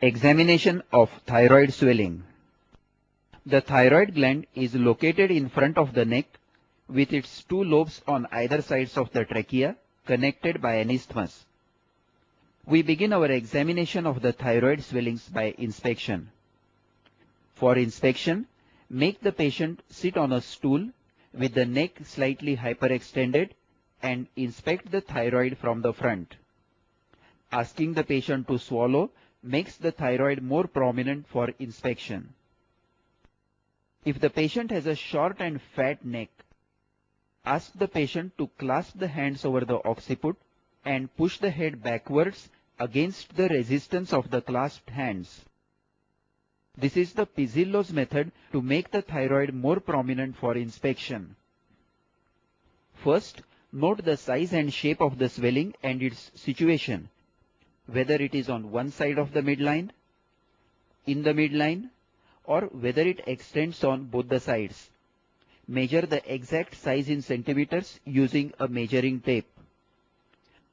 Examination of thyroid swelling. The thyroid gland is located in front of the neck with its two lobes on either sides of the trachea connected by an isthmus. We begin our examination of the thyroid swellings by inspection. For inspection, make the patient sit on a stool with the neck slightly hyperextended and inspect the thyroid from the front. Asking the patient to swallow makes the thyroid more prominent for inspection. If the patient has a short and fat neck, ask the patient to clasp the hands over the occiput and push the head backwards against the resistance of the clasped hands. This is the Pizzillo's method to make the thyroid more prominent for inspection. First, note the size and shape of the swelling and its situation, whether it is on one side of the midline, in the midline, or whether it extends on both the sides. Measure the exact size in centimeters using a measuring tape.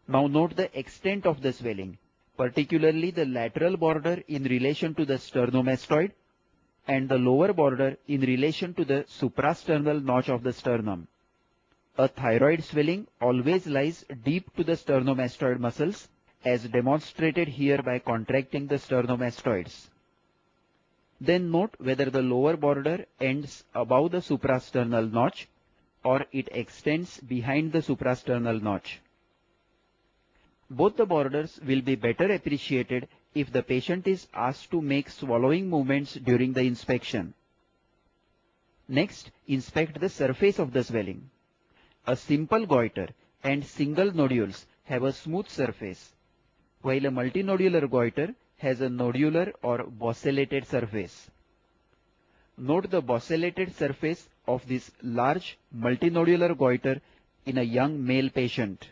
Now note the extent of the swelling, particularly the lateral border in relation to the sternomastoid and the lower border in relation to the suprasternal notch of the sternum. A thyroid swelling always lies deep to the sternomastoid muscles, as demonstrated here by contracting the sternomastoids. Then note whether the lower border ends above the suprasternal notch or it extends behind the suprasternal notch. Both the borders will be better appreciated if the patient is asked to make swallowing movements during the inspection. Next, inspect the surface of the swelling. A simple goiter and single nodules have a smooth surface, while a multinodular goiter has a nodular or bossellated surface. Note the bossellated surface of this large multinodular goiter in a young male patient.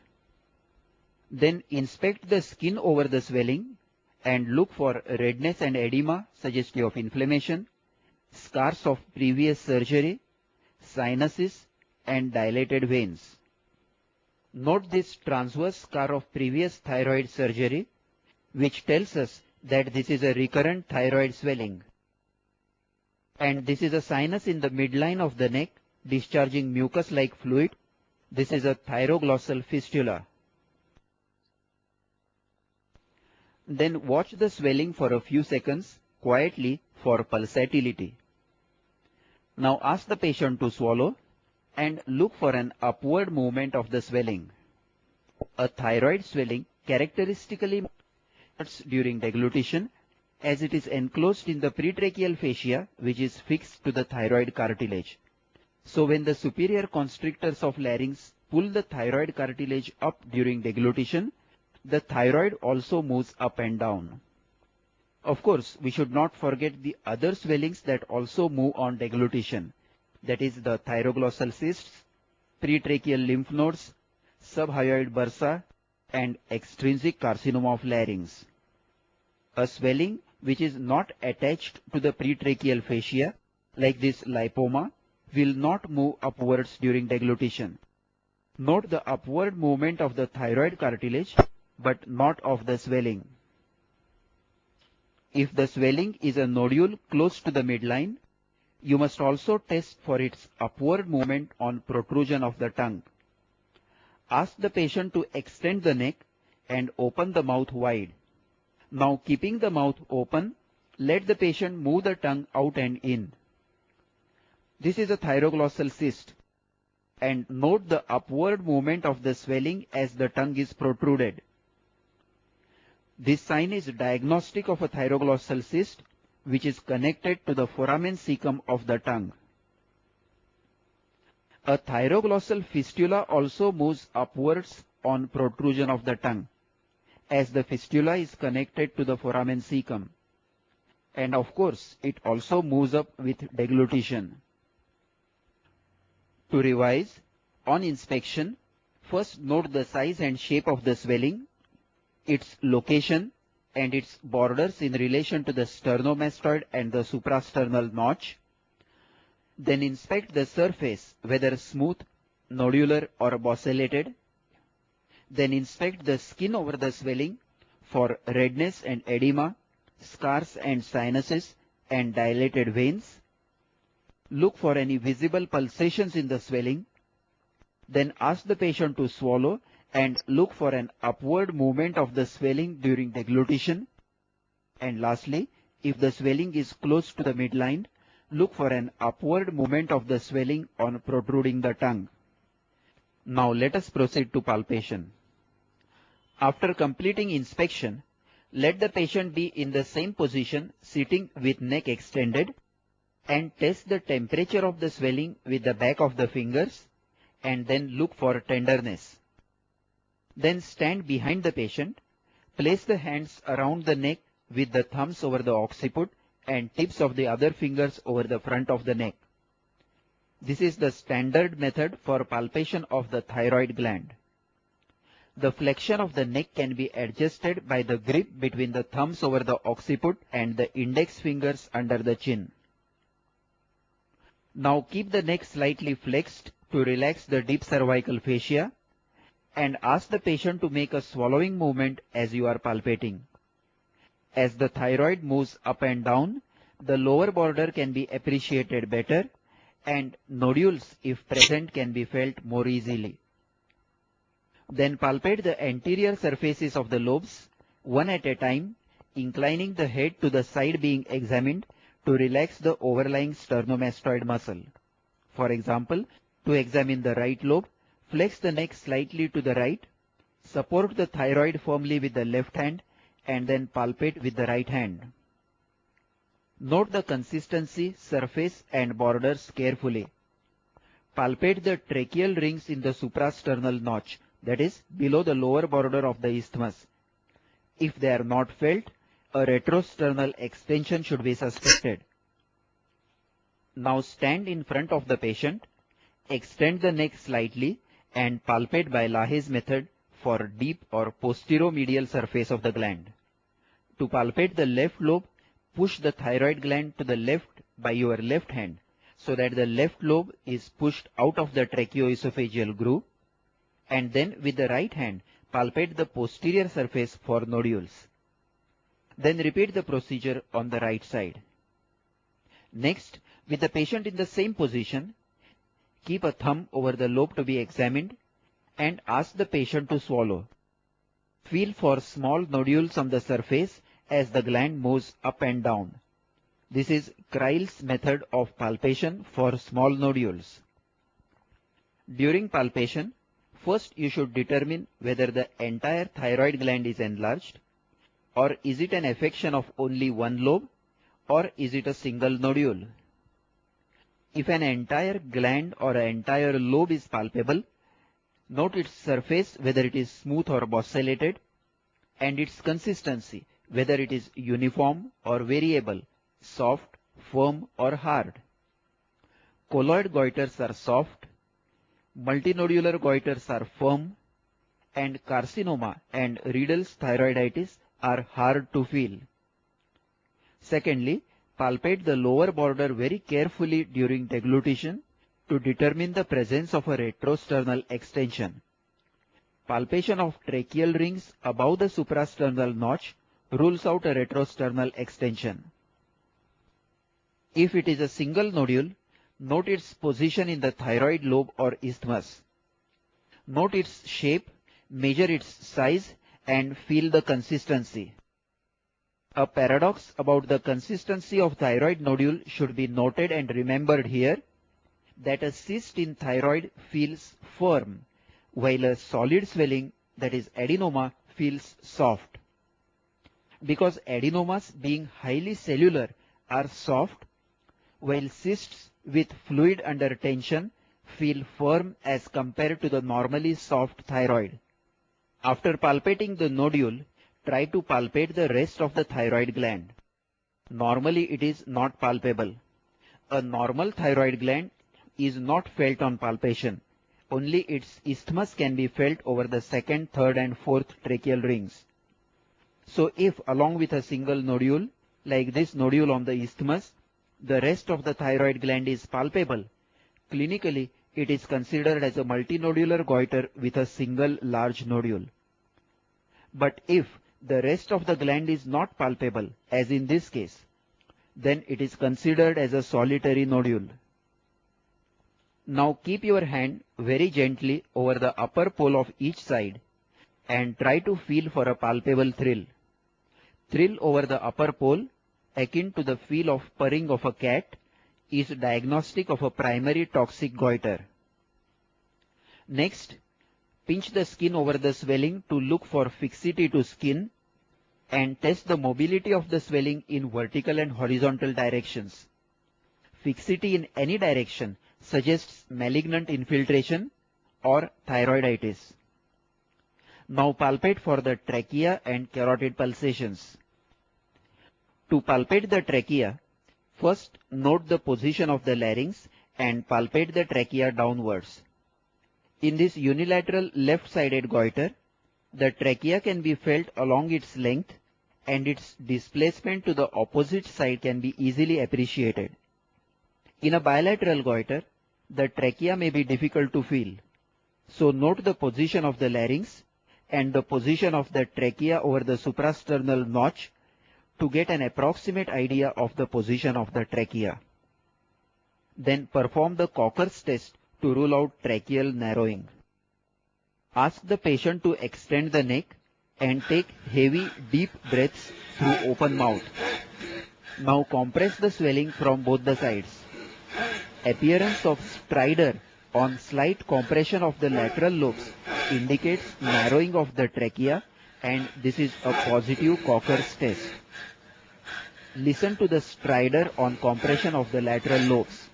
Then inspect the skin over the swelling and look for redness and edema suggestive of inflammation, scars of previous surgery, sinuses, and dilated veins. Note this transverse scar of previous thyroid surgery, which tells us that this is a recurrent thyroid swelling. And this is a sinus in the midline of the neck discharging mucus-like fluid. This is a thyroglossal fistula. Then watch the swelling for a few seconds quietly for pulsatility. Now ask the patient to swallow and look for an upward movement of the swelling. A thyroid swelling characteristically starts during deglutition, as it is enclosed in the pretracheal fascia, which is fixed to the thyroid cartilage. So when the superior constrictors of larynx pull the thyroid cartilage up during deglutition, the thyroid also moves up and down. Of course, we should not forget the other swellings that also move on deglutition, that is the thyroglossal cysts, pretracheal lymph nodes, subhyoid bursa, and extrinsic carcinoma of larynx. A swelling which is not attached to the pretracheal fascia, like this lipoma, will not move upwards during deglutition. Note the upward movement of the thyroid cartilage, but not of the swelling. If the swelling is a nodule close to the midline, you must also test for its upward movement on protrusion of the tongue. Ask the patient to extend the neck and open the mouth wide. Now, keeping the mouth open, let the patient move the tongue out and in. This is a thyroglossal cyst, and note the upward movement of the swelling as the tongue is protruded. This sign is diagnostic of a thyroglossal cyst, which is connected to the foramen cecum of the tongue. A thyroglossal fistula also moves upwards on protrusion of the tongue, as the fistula is connected to the foramen cecum. And of course, it also moves up with deglutition. To revise, on inspection, first note the size and shape of the swelling, its location, and its borders in relation to the sternomastoid and the suprasternal notch. Then inspect the surface, whether smooth, nodular, or bossellated. Then inspect the skin over the swelling for redness and edema, scars and sinuses, and dilated veins. Look for any visible pulsations in the swelling. Then ask the patient to swallow and look for an upward movement of the swelling during deglutition. And lastly, if the swelling is close to the midline, look for an upward movement of the swelling on protruding the tongue. Now let us proceed to palpation. After completing inspection, let the patient be in the same position, sitting with neck extended, and test the temperature of the swelling with the back of the fingers, and then look for tenderness. Then stand behind the patient, place the hands around the neck with the thumbs over the occiput and tips of the other fingers over the front of the neck. This is the standard method for palpation of the thyroid gland. The flexion of the neck can be adjusted by the grip between the thumbs over the occiput and the index fingers under the chin. Now keep the neck slightly flexed to relax the deep cervical fascia, and ask the patient to make a swallowing movement as you are palpating. As the thyroid moves up and down, the lower border can be appreciated better, and nodules, if present, can be felt more easily. Then palpate the anterior surfaces of the lobes, one at a time, inclining the head to the side being examined to relax the overlying sternomastoid muscle. For example, to examine the right lobe, flex the neck slightly to the right, support the thyroid firmly with the left hand, and then palpate with the right hand. Note the consistency, surface, and borders carefully. Palpate the tracheal rings in the suprasternal notch, that is, below the lower border of the isthmus. If they are not felt, a retrosternal extension should be suspected. Now stand in front of the patient, extend the neck slightly, and palpate by Lahaye's method for deep or posteromedial surface of the gland. To palpate the left lobe, push the thyroid gland to the left by your left hand so that the left lobe is pushed out of the tracheoesophageal groove, and then with the right hand palpate the posterior surface for nodules. Then repeat the procedure on the right side. Next, with the patient in the same position, keep a thumb over the lobe to be examined and ask the patient to swallow. Feel for small nodules on the surface as the gland moves up and down. This is Kreil's method of palpation for small nodules. During palpation, first you should determine whether the entire thyroid gland is enlarged, or is it an affection of only one lobe, or is it a single nodule. If an entire gland or an entire lobe is palpable, note its surface whether it is smooth or bossellated, and its consistency whether it is uniform or variable, soft, firm or hard. Colloid goiters are soft, multinodular goiters are firm, and carcinoma and Riedel's thyroiditis are hard to feel. Secondly, palpate the lower border very carefully during deglutition to determine the presence of a retrosternal extension. Palpation of tracheal rings above the suprasternal notch rules out a retrosternal extension. If it is a single nodule, note its position in the thyroid lobe or isthmus. Note its shape, measure its size, and feel the consistency. A paradox about the consistency of thyroid nodule should be noted and remembered here, that a cyst in thyroid feels firm, while a solid swelling, that is adenoma, feels soft. Because adenomas, being highly cellular, are soft, while cysts with fluid under tension feel firm as compared to the normally soft thyroid. After palpating the nodule, try to palpate the rest of the thyroid gland. Normally it is not palpable. A normal thyroid gland is not felt on palpation. Only its isthmus can be felt over the second, third and fourth tracheal rings. So if along with a single nodule, like this nodule on the isthmus, the rest of the thyroid gland is palpable, clinically it is considered as a multinodular goiter with a single large nodule. But if the rest of the gland is not palpable, as in this case, then it is considered as a solitary nodule. Now keep your hand very gently over the upper pole of each side and try to feel for a palpable thrill. Thrill over the upper pole, akin to the feel of purring of a cat, is diagnostic of a primary toxic goiter. Next, pinch the skin over the swelling to look for fixity to skin and test the mobility of the swelling in vertical and horizontal directions. Fixity in any direction suggests malignant infiltration or thyroiditis. Now palpate for the trachea and carotid pulsations. To palpate the trachea, first note the position of the larynx and palpate the trachea downwards. In this unilateral left-sided goiter, the trachea can be felt along its length and its displacement to the opposite side can be easily appreciated. In a bilateral goiter, the trachea may be difficult to feel. So note the position of the larynx and the position of the trachea over the suprasternal notch to get an approximate idea of the position of the trachea. Then perform the Cocker's test to rule out tracheal narrowing. Ask the patient to extend the neck and take heavy, deep breaths through open mouth. Now compress the swelling from both the sides. Appearance of stridor on slight compression of the lateral lobes indicates narrowing of the trachea, and this is a positive Cocker's test. Listen to the stridor on compression of the lateral lobes.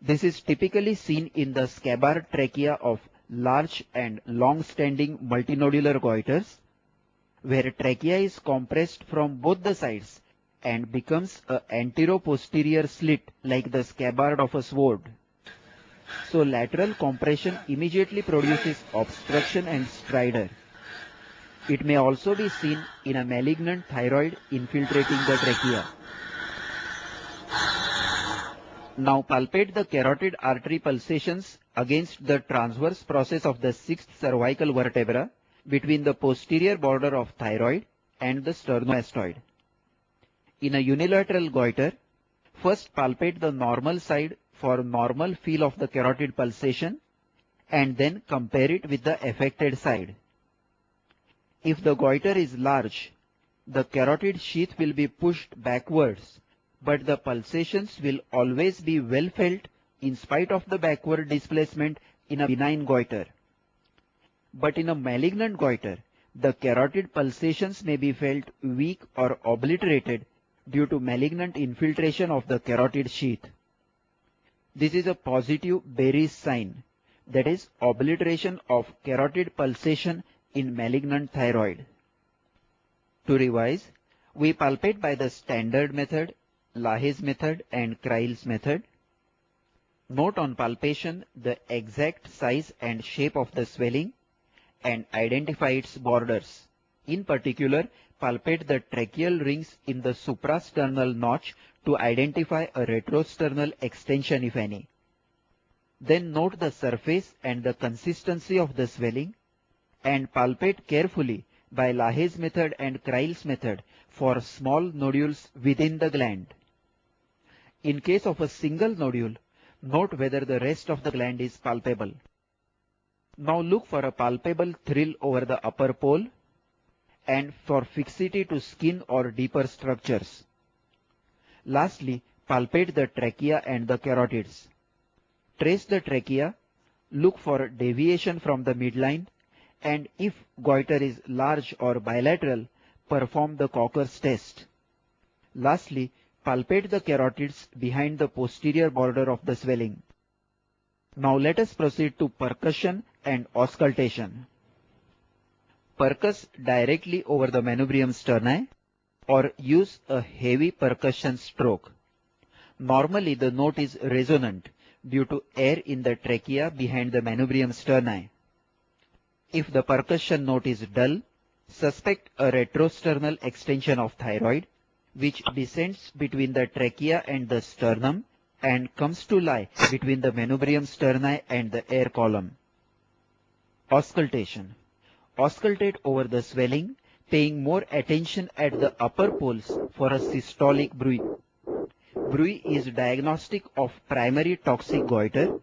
This is typically seen in the scabbard trachea of large and long-standing multinodular goiters, where trachea is compressed from both the sides and becomes an antero-posterior slit like the scabbard of a sword. So lateral compression immediately produces obstruction and stridor. It may also be seen in a malignant thyroid infiltrating the trachea. Now palpate the carotid artery pulsations against the transverse process of the sixth cervical vertebra between the posterior border of thyroid and the sternomastoid. In a unilateral goiter, first palpate the normal side for normal feel of the carotid pulsation and then compare it with the affected side. If the goiter is large, the carotid sheath will be pushed backwards, but the pulsations will always be well felt in spite of the backward displacement in a benign goiter. But in a malignant goiter, the carotid pulsations may be felt weak or obliterated due to malignant infiltration of the carotid sheath. This is a positive Berry's sign, that is obliteration of carotid pulsation in malignant thyroid. To revise, we palpate by the standard method, Lahaye's method and Kreil's method. Note on palpation the exact size and shape of the swelling and identify its borders. In particular, palpate the tracheal rings in the suprasternal notch to identify a retrosternal extension if any. Then note the surface and the consistency of the swelling and palpate carefully by Lahaye's method and Kreil's method for small nodules within the gland. In case of a single nodule, note whether the rest of the gland is palpable. Now look for a palpable thrill over the upper pole and for fixity to skin or deeper structures. Lastly, palpate the trachea and the carotids. Trace the trachea, look for deviation from the midline, and if goiter is large or bilateral, perform the Cocker's test. Lastly, palpate the carotids behind the posterior border of the swelling. Now let us proceed to percussion and auscultation. Percuss directly over the manubrium sterni or use a heavy percussion stroke. Normally the note is resonant due to air in the trachea behind the manubrium sterni. If the percussion note is dull, suspect a retrosternal extension of thyroid, which descends between the trachea and the sternum and comes to lie between the manubrium sterni and the air column. Auscultation. Auscultate over the swelling, paying more attention at the upper poles for a systolic bruit. Bruit is diagnostic of primary toxic goiter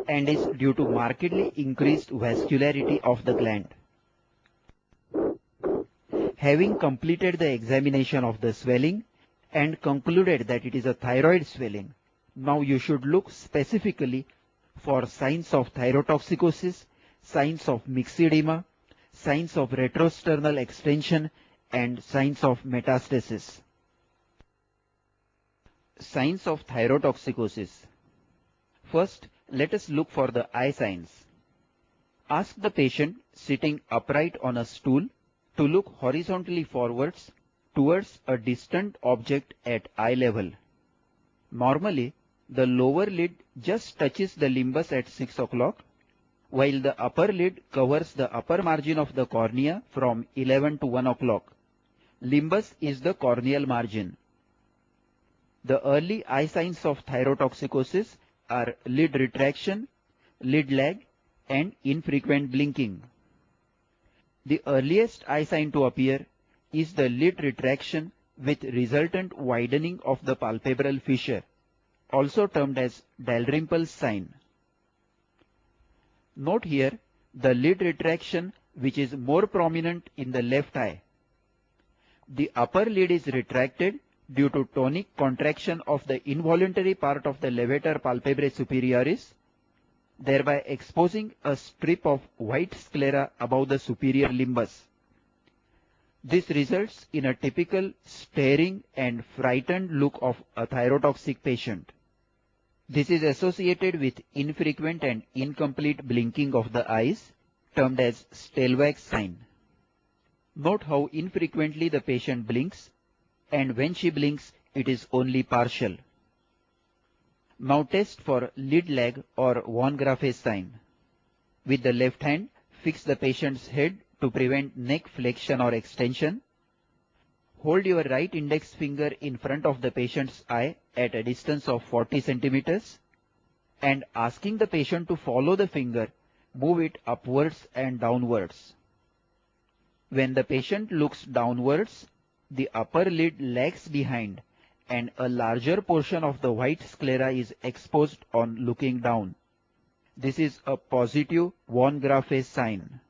and is due to markedly increased vascularity of the gland. Having completed the examination of the swelling and concluded that it is a thyroid swelling, now you should look specifically for signs of thyrotoxicosis, signs of myxedema, signs of retrosternal extension, and signs of metastasis. Signs of thyrotoxicosis. First, let us look for the eye signs. Ask the patient sitting upright on a stool to look horizontally forwards towards a distant object at eye level. Normally, the lower lid just touches the limbus at 6 o'clock, while the upper lid covers the upper margin of the cornea from 11 to 1 o'clock. Limbus is the corneal margin. The early eye signs of thyrotoxicosis are lid retraction, lid lag, and infrequent blinking. The earliest eye sign to appear is the lid retraction with resultant widening of the palpebral fissure, also termed as Dalrymple's sign. Note here the lid retraction which is more prominent in the left eye. The upper lid is retracted due to tonic contraction of the involuntary part of the levator palpebrae superioris, thereby exposing a strip of white sclera above the superior limbus. This results in a typical staring and frightened look of a thyrotoxic patient. This is associated with infrequent and incomplete blinking of the eyes, termed as Stelwack's sign. Note how infrequently the patient blinks, and when she blinks, it is only partial. Now test for lid lag or von Graff's sign. With the left hand, fix the patient's head to prevent neck flexion or extension. Hold your right index finger in front of the patient's eye at a distance of 40 centimeters and asking the patient to follow the finger, move it upwards and downwards. When the patient looks downwards, the upper lid lags behind and a larger portion of the white sclera is exposed on looking down. This is a positive von Graff's sign.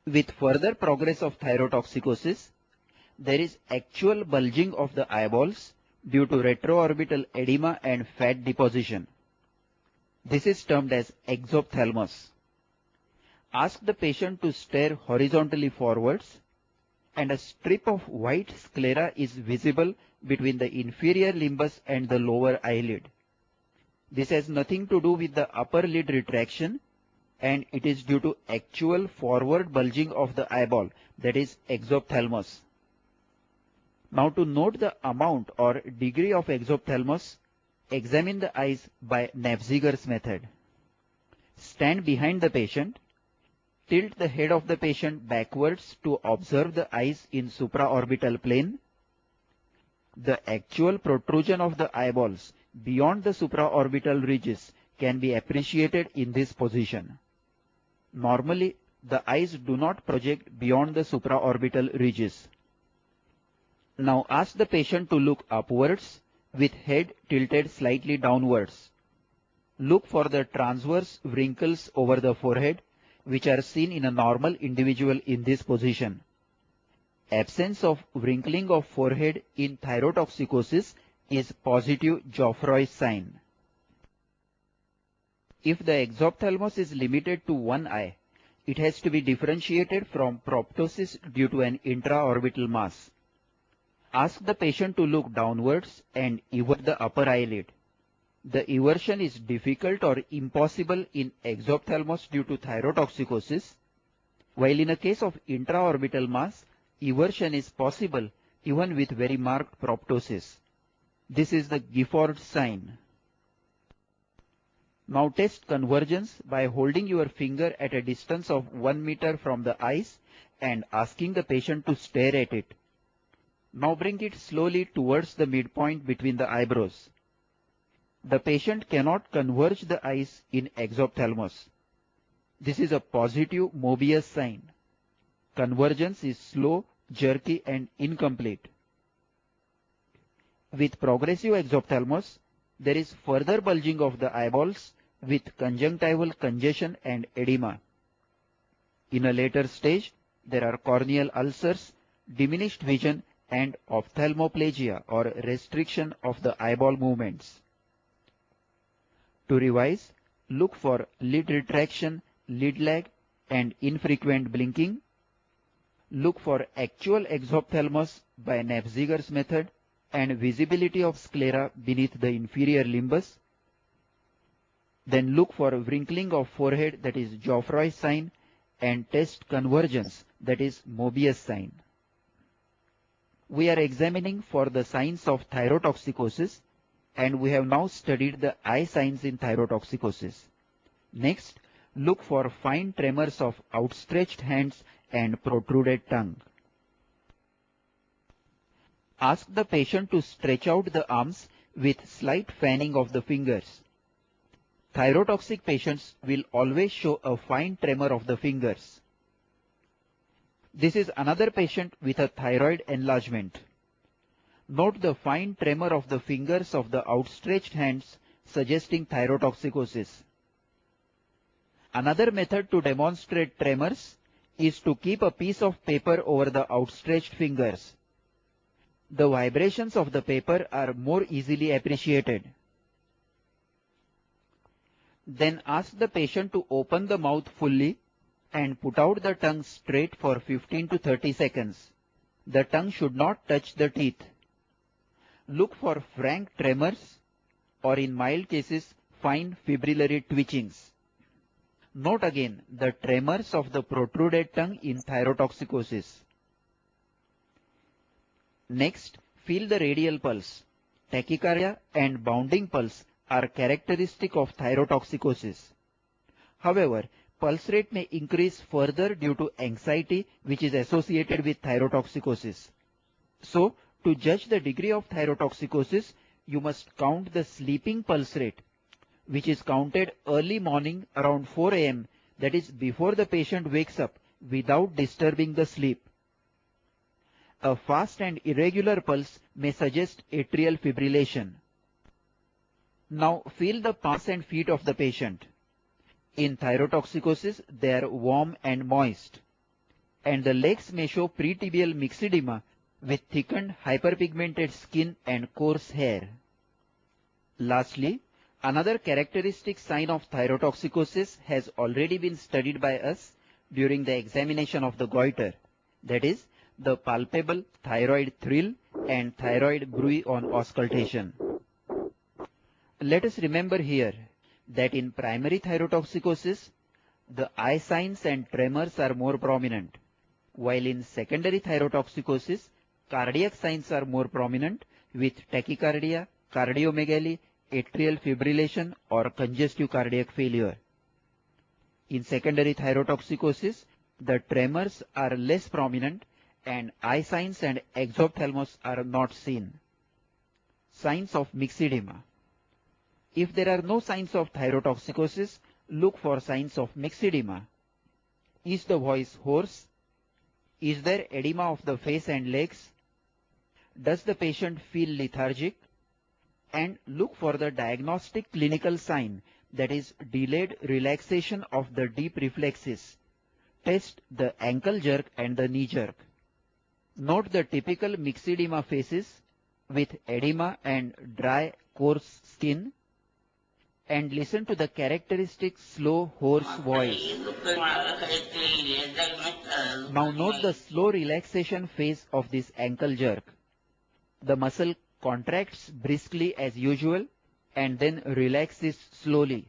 With further progress of thyrotoxicosis, there is actual bulging of the eyeballs due to retroorbital edema and fat deposition. This is termed as exophthalmos. Ask the patient to stare horizontally forwards, and a strip of white sclera is visible between the inferior limbus and the lower eyelid. This has nothing to do with the upper lid retraction, and it is due to actual forward bulging of the eyeball, that is exophthalmos. Now to note the amount or degree of exophthalmos, examine the eyes by Nafziger's method. Stand behind the patient, tilt the head of the patient backwards to observe the eyes in supraorbital plane. The actual protrusion of the eyeballs beyond the supraorbital ridges can be appreciated in this position. Normally, the eyes do not project beyond the supraorbital ridges. Now ask the patient to look upwards with head tilted slightly downwards. Look for the transverse wrinkles over the forehead which are seen in a normal individual in this position. Absence of wrinkling of forehead in thyrotoxicosis is positive Geoffroy's sign. If the exophthalmos is limited to one eye, it has to be differentiated from proptosis due to an intraorbital mass. Ask the patient to look downwards and evert the upper eyelid. The eversion is difficult or impossible in exophthalmos due to thyrotoxicosis, while in a case of intraorbital mass, eversion is possible even with very marked proptosis. This is the Gifford sign. Now test convergence by holding your finger at a distance of 1 meter from the eyes and asking the patient to stare at it. Now bring it slowly towards the midpoint between the eyebrows. The patient cannot converge the eyes in exophthalmos. This is a positive Mobius sign. Convergence is slow, jerky and incomplete. With progressive exophthalmos, there is further bulging of the eyeballs with conjunctival congestion and edema. In a later stage, there are corneal ulcers, diminished vision and ophthalmoplegia or restriction of the eyeball movements. To revise, look for lid retraction, lid lag and infrequent blinking. Look for actual exophthalmos by Nafziger's method and visibility of sclera beneath the inferior limbus. Then look for wrinkling of forehead, that is Geoffroy's sign, and test convergence, that is Mobius sign. We are examining for the signs of thyrotoxicosis, and we have now studied the eye signs in thyrotoxicosis. Next, look for fine tremors of outstretched hands and protruded tongue. Ask the patient to stretch out the arms with slight fanning of the fingers. Thyrotoxic patients will always show a fine tremor of the fingers. This is another patient with a thyroid enlargement. Note the fine tremor of the fingers of the outstretched hands, suggesting thyrotoxicosis. Another method to demonstrate tremors is to keep a piece of paper over the outstretched fingers. The vibrations of the paper are more easily appreciated. Then ask the patient to open the mouth fully and put out the tongue straight for 15 to 30 seconds. The tongue should not touch the teeth. Look for frank tremors or in mild cases fine fibrillary twitchings. Note again the tremors of the protruded tongue in thyrotoxicosis. Next, feel the radial pulse. Tachycardia and bounding pulse are characteristic of thyrotoxicosis. However, pulse rate may increase further due to anxiety which is associated with thyrotoxicosis. So, to judge the degree of thyrotoxicosis, you must count the sleeping pulse rate, which is counted early morning around 4 am, that is before the patient wakes up, without disturbing the sleep. A fast and irregular pulse may suggest atrial fibrillation. Now feel the palms and feet of the patient. In thyrotoxicosis, they are warm and moist, and the legs may show pretibial myxedema with thickened hyperpigmented skin and coarse hair. Lastly, another characteristic sign of thyrotoxicosis has already been studied by us during the examination of the goiter, that is, the palpable thyroid thrill and thyroid bruit on auscultation. Let us remember here that in primary thyrotoxicosis, the eye signs and tremors are more prominent, while in secondary thyrotoxicosis, cardiac signs are more prominent with tachycardia, cardiomegaly, atrial fibrillation or congestive cardiac failure. In secondary thyrotoxicosis, the tremors are less prominent and eye signs and exophthalmos are not seen. Signs of myxedema. If there are no signs of thyrotoxicosis, look for signs of myxedema. Is the voice hoarse? Is there edema of the face and legs? Does the patient feel lethargic? And look for the diagnostic clinical sign, that is delayed relaxation of the deep reflexes. Test the ankle jerk and the knee jerk. Note the typical myxedema faces with edema and dry, coarse skin, and listen to the characteristic slow, hoarse voice. Now note the slow relaxation phase of this ankle jerk. The muscle contracts briskly as usual and then relaxes slowly.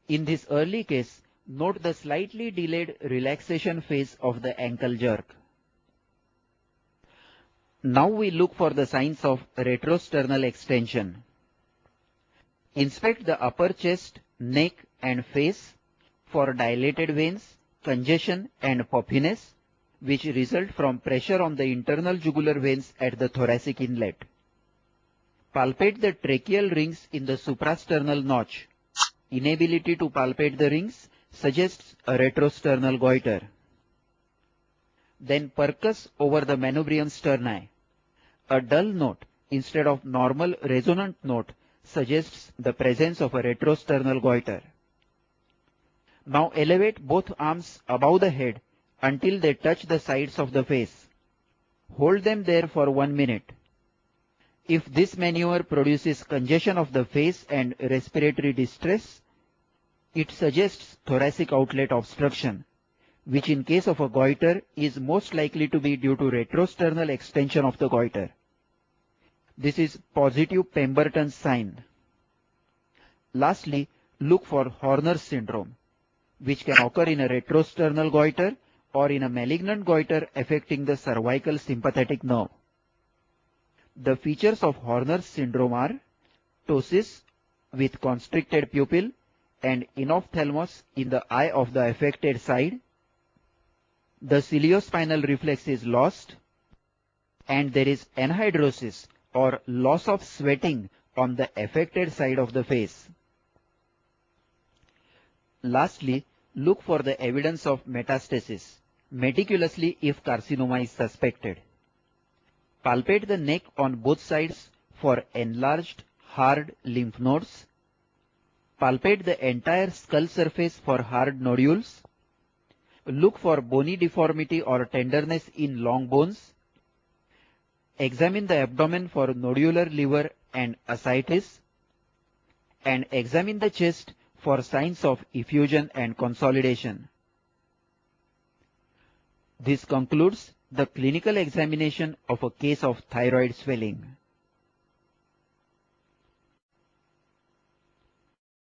In this early case, note the slightly delayed relaxation phase of the ankle jerk. Now we look for the signs of retrosternal extension. Inspect the upper chest, neck and face for dilated veins, congestion and puffiness, which result from pressure on the internal jugular veins at the thoracic inlet. Palpate the tracheal rings in the suprasternal notch. inability to palpate the rings suggests a retrosternal goiter. Then percus over the manubrium sterni. A dull note instead of normal resonant note suggests the presence of a retrosternal goiter. Now elevate both arms above the head until they touch the sides of the face. Hold them there for 1 minute. If this maneuver produces congestion of the face and respiratory distress, it suggests thoracic outlet obstruction, which in case of a goiter is most likely to be due to retrosternal extension of the goiter. This is positive Pemberton's sign. Lastly, look for Horner's syndrome, which can occur in a retrosternal goiter or in a malignant goiter affecting the cervical sympathetic nerve. The features of Horner's syndrome are ptosis with constricted pupil and enophthalmos in the eye of the affected side. The ciliospinal reflex is lost, and there is anhidrosis or loss of sweating on the affected side of the face. Lastly, look for the evidence of metastasis meticulously if carcinoma is suspected. Palpate the neck on both sides for enlarged, hard lymph nodes. Palpate the entire skull surface for hard nodules. Look for bony deformity or tenderness in long bones. Examine the abdomen for nodular liver and ascites. And examine the chest for signs of effusion and consolidation. This concludes the clinical examination of a case of thyroid swelling.